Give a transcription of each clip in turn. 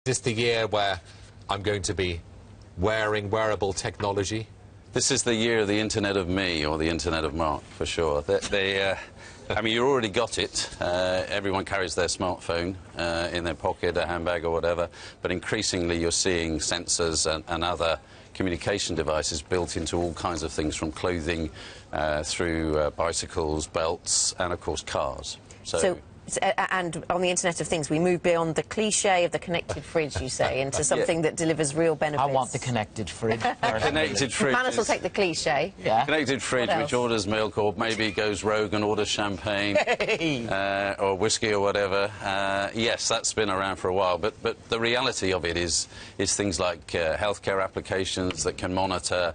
Is this the year where I'm going to be wearing wearable technology? This is the year of the Internet of Me, or the Internet of Mark, for sure. I mean, you already got it. Everyone carries their smartphone in their pocket, a handbag or whatever, but increasingly you're seeing sensors and other communication devices built into all kinds of things, from clothing through bicycles, belts, and, of course, cars. And on the Internet of Things, we move beyond the cliché of the connected fridge, you say, into something that delivers real benefits. I want the connected fridge. Connected fridge. Manus will take the cliché. Yeah. Connected fridge, which orders milk, or maybe goes rogue and orders champagne, or whiskey or whatever. Yes, that's been around for a while, but the reality of it is things like healthcare applications that can monitor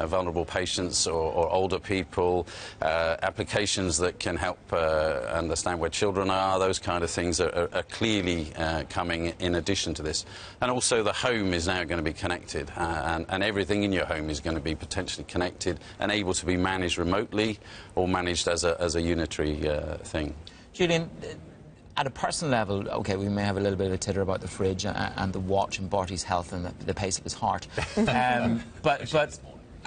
vulnerable patients or older people, applications that can help understand where children are. Those kind of things are clearly coming in addition to this. And also the home is now going to be connected, and everything in your home is going to be potentially connected and able to be managed remotely or managed as a unitary thing. Julian, at a personal level, OK, we may have a little bit of a titter about the fridge and the watch and Barty's health and the pace of his heart.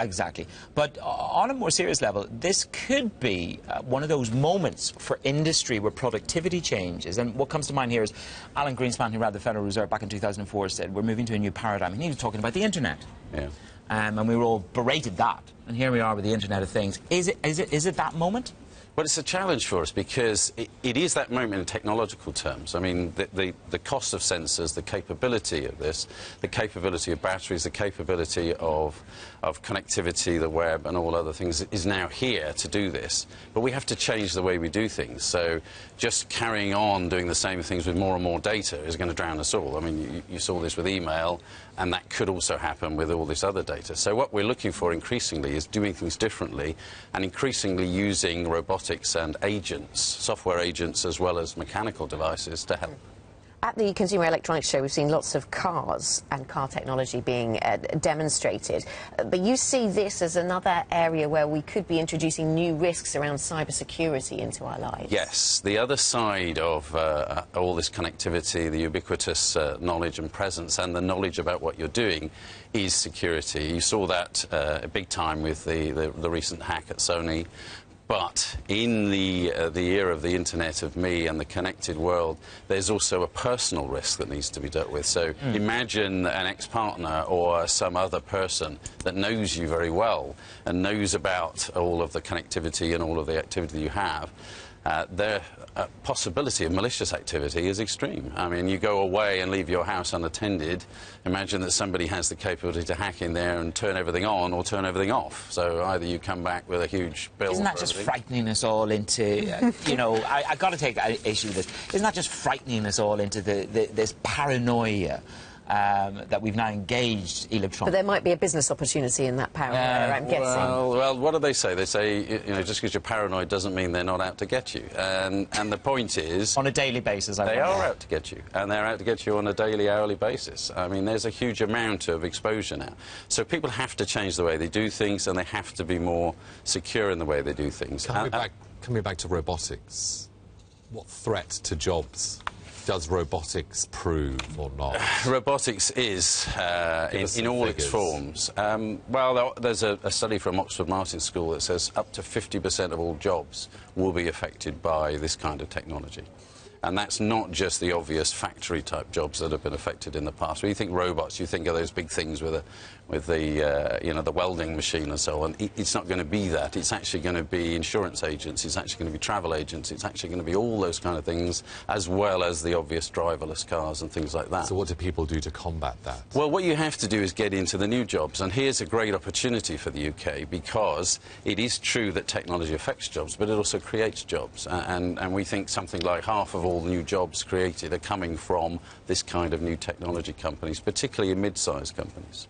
Exactly. But on a more serious level, this could be one of those moments for industry where productivity changes. And what comes to mind here is Alan Greenspan, who ran the Federal Reserve back in 2004, said we're moving to a new paradigm. And he was talking about the Internet. Yeah. And we were all berated that. And here we are with the Internet of Things. Is it that moment? Well, it's a challenge for us because it is that moment in technological terms. I mean, the cost of sensors, the capability of this, the capability of batteries, the capability of connectivity, the web and all other things is now here to do this. But we have to change the way we do things. So just carrying on doing the same things with more and more data is going to drown us all. I mean, you saw this with email, and that could also happen with all this other data. So what we're looking for increasingly is doing things differently and increasingly using robotics and agents, software agents as well as mechanical devices to help. At the Consumer Electronics Show, we've seen lots of cars and car technology being demonstrated. But you see this as another area where we could be introducing new risks around cybersecurity into our lives. Yes. The other side of all this connectivity, the ubiquitous knowledge and presence, and the knowledge about what you're doing is security. You saw that big time with the recent hack at Sony. But in the era of the Internet of Me and the connected world, there's also a personal risk that needs to be dealt with. So imagine an ex-partner or some other person that knows you very well and knows about all of the connectivity and all of the activity you have. Their possibility of malicious activity is extreme. I mean, you go away and leave your house unattended. Imagine that somebody has the capability to hack in there and turn everything on or turn everything off. So either you come back with a huge bill. Isn't that just frightening us all into, you know, I've got to take issue with this. Isn't that just frightening us all into this paranoia that we've now engaged electronically? But there might be a business opportunity in that paranoia, I'm guessing. Well, what do they say? They say, you know, just because you're paranoid doesn't mean they're not out to get you. And the point is, on a daily basis, they are out to get you, and they're out to get you on a daily, hourly basis. I mean, there's a huge amount of exposure now. So people have to change the way they do things, and they have to be more secure in the way they do things. Coming back to robotics, what threat to jobs does robotics prove or not? Robotics is, in all its forms. Well, there's a study from Oxford Martin School that says up to 50% of all jobs will be affected by this kind of technology. And that's not just the obvious factory-type jobs that have been affected in the past. When you think robots, you think of those big things with the you know, the welding machine and so on. It's not going to be that. It's actually going to be insurance agents. It's actually going to be travel agents. It's actually going to be all those kind of things, as well as the obvious driverless cars and things like that. So what do people do to combat that? Well, what you have to do is get into the new jobs. And here's a great opportunity for the UK, because it is true that technology affects jobs, but it also creates jobs. And we think something like half of all the new jobs created are coming from this kind of new technology companies, particularly in mid-sized companies.